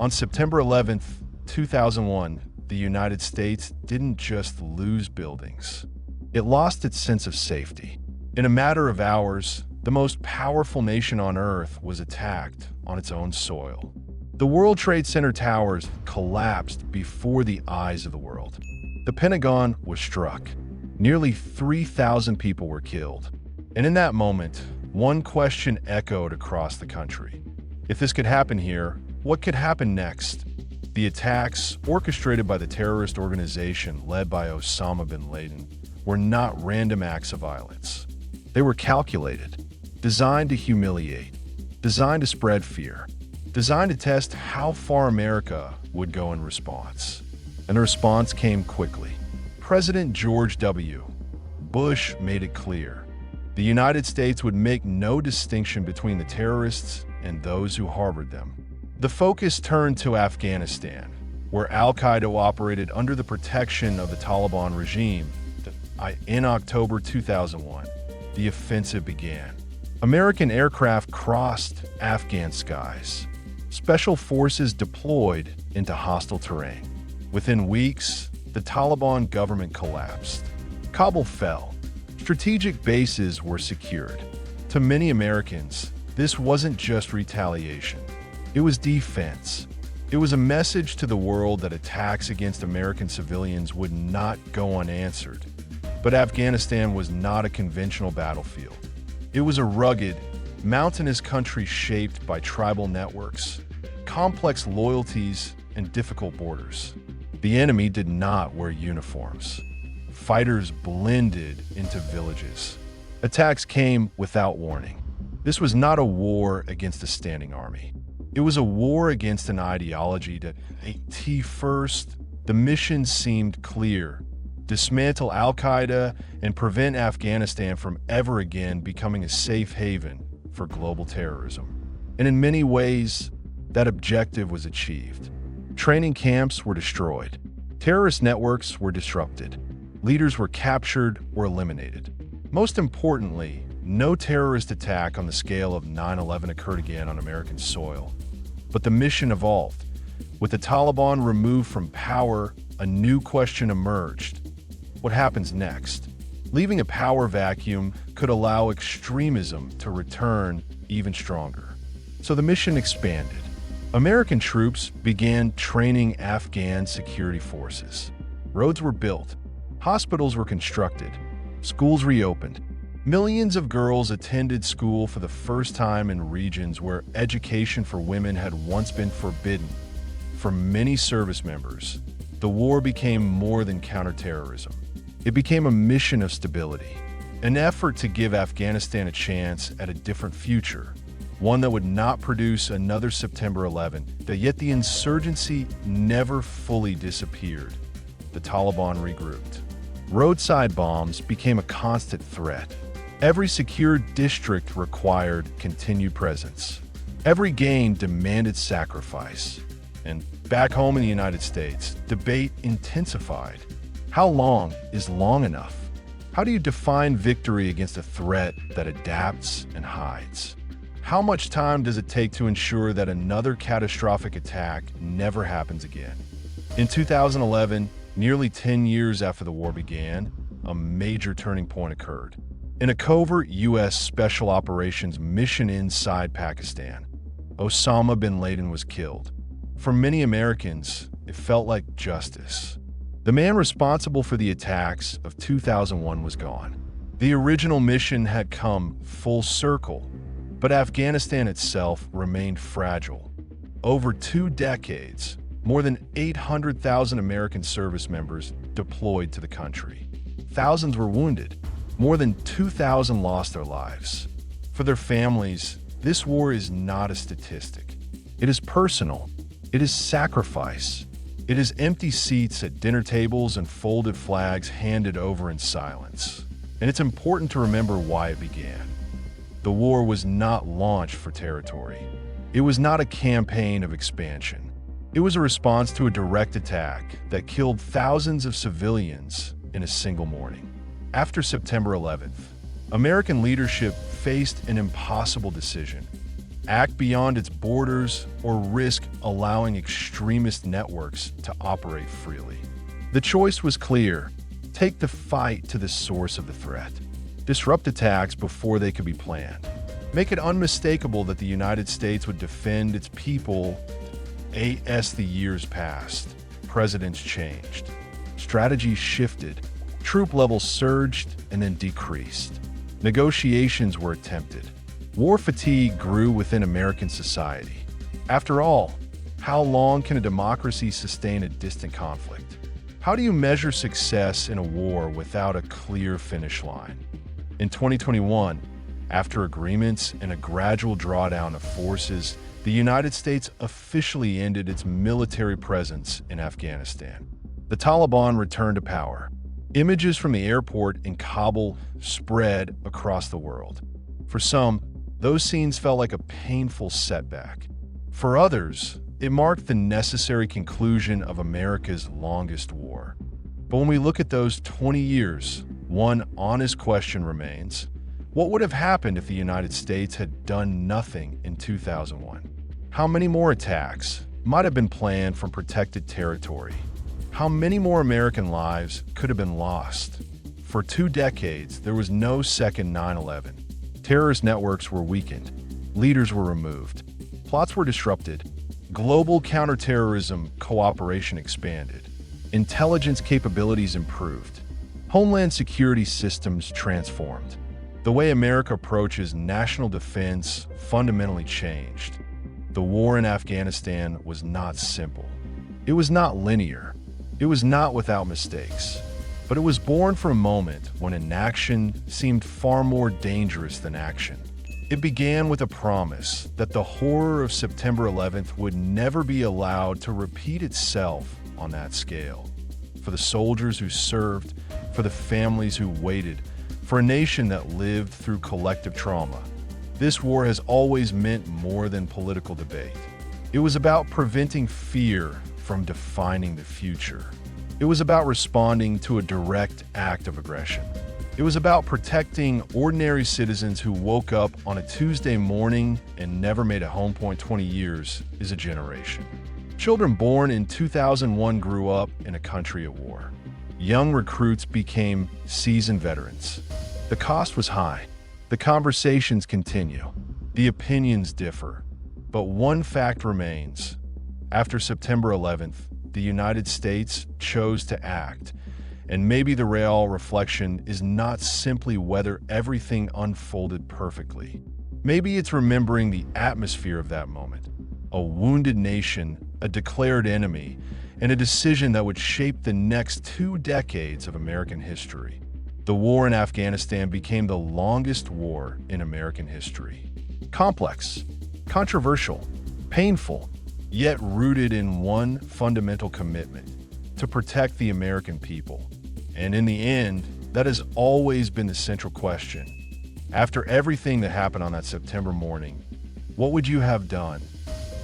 On September 11th, 2001, the United States didn't just lose buildings. It lost its sense of safety. In a matter of hours, the most powerful nation on Earth was attacked on its own soil. The World Trade Center towers collapsed before the eyes of the world. The Pentagon was struck. Nearly 3,000 people were killed. And in that moment, one question echoed across the country. If this could happen here, what could happen next? The attacks, orchestrated by the terrorist organization led by Osama bin Laden, were not random acts of violence. They were calculated, designed to humiliate, designed to spread fear, designed to test how far America would go in response. And the response came quickly. President George W. Bush made it clear. The United States would make no distinction between the terrorists and those who harbored them. The focus turned to Afghanistan, where al-Qaeda operated under the protection of the Taliban regime. In October 2001, the offensive began. American aircraft crossed Afghan skies. Special forces deployed into hostile terrain. Within weeks, the Taliban government collapsed. Kabul fell. Strategic bases were secured. To many Americans, this wasn't just retaliation. It was defense. It was a message to the world that attacks against American civilians would not go unanswered. But Afghanistan was not a conventional battlefield. It was a rugged, mountainous country shaped by tribal networks, complex loyalties, and difficult borders. The enemy did not wear uniforms. Fighters blended into villages. Attacks came without warning. This was not a war against a standing army. It was a war against an ideology that, first, the mission seemed clear: dismantle al-Qaeda and prevent Afghanistan from ever again becoming a safe haven for global terrorism. And in many ways, that objective was achieved. Training camps were destroyed. Terrorist networks were disrupted. Leaders were captured or eliminated. Most importantly, no terrorist attack on the scale of 9/11 occurred again on American soil. But the mission evolved. With the Taliban removed from power, a new question emerged. What happens next? Leaving a power vacuum could allow extremism to return even stronger. So the mission expanded. American troops began training Afghan security forces. Roads were built. Hospitals were constructed. Schools reopened. Millions of girls attended school for the first time in regions where education for women had once been forbidden. For many service members, the war became more than counterterrorism. It became a mission of stability, an effort to give Afghanistan a chance at a different future, one that would not produce another September 11, yet the insurgency never fully disappeared. The Taliban regrouped. Roadside bombs became a constant threat. Every secured district required continued presence. Every gain demanded sacrifice. And back home in the United States, debate intensified. How long is long enough? How do you define victory against a threat that adapts and hides? How much time does it take to ensure that another catastrophic attack never happens again? In 2011, nearly 10 years after the war began, a major turning point occurred. In a covert U.S. Special Operations mission inside Pakistan, Osama bin Laden was killed. For many Americans, it felt like justice. The man responsible for the attacks of 2001 was gone. The original mission had come full circle, but Afghanistan itself remained fragile. Over 2 decades, more than 800,000 American service members deployed to the country. Thousands were wounded. More than 2,000 lost their lives. For their families, this war is not a statistic. It is personal. It is sacrifice. It is empty seats at dinner tables and folded flags handed over in silence. And it's important to remember why it began. The war was not launched for territory. It was not a campaign of expansion. It was a response to a direct attack that killed thousands of civilians in a single morning. After September 11th, American leadership faced an impossible decision. act beyond its borders, or risk allowing extremist networks to operate freely. The choice was clear. Take the fight to the source of the threat. Disrupt attacks before they could be planned. Make it unmistakable that the United States would defend its people. As the years passed, presidents changed. Strategies shifted. Troop levels surged and then decreased. Negotiations were attempted. War fatigue grew within American society. After all, how long can a democracy sustain a distant conflict? How do you measure success in a war without a clear finish line? In 2021, after agreements and a gradual drawdown of forces, the United States officially ended its military presence in Afghanistan. The Taliban returned to power. Images from the airport in Kabul spread across the world. For some, those scenes felt like a painful setback. For others, it marked the necessary conclusion of America's longest war. But when we look at those 20 years, one honest question remains: what would have happened if the United States had done nothing in 2001? How many more attacks might have been planned from protected territory? How many more American lives could have been lost? For 2 decades, there was no second 9/11. Terrorist networks were weakened. Leaders were removed. Plots were disrupted. Global counterterrorism cooperation expanded. Intelligence capabilities improved. Homeland security systems transformed. The way America approaches national defense fundamentally changed. The war in Afghanistan was not simple. It was not linear. It was not without mistakes. But it was born from a moment when inaction seemed far more dangerous than action. It began with a promise that the horror of September 11th would never be allowed to repeat itself on that scale. For the soldiers who served, for the families who waited, for a nation that lived through collective trauma, this war has always meant more than political debate. It was about preventing fear from defining the future. It was about responding to a direct act of aggression. It was about protecting ordinary citizens who woke up on a Tuesday morning and never made a home point. 20 years is a generation. Children born in 2001 grew up in a country at war. Young recruits became seasoned veterans. The cost was high. The conversations continue. The opinions differ. But one fact remains. After September 11th, the United States chose to act. And maybe the real reflection is not simply whether everything unfolded perfectly. Maybe it's remembering the atmosphere of that moment. A wounded nation, a declared enemy, and a decision that would shape the next 2 decades of American history. The war in Afghanistan became the longest war in American history. Complex, controversial, painful, yet rooted in one fundamental commitment: to protect the American people. And in the end, that has always been the central question. After everything that happened on that September morning, what would you have done?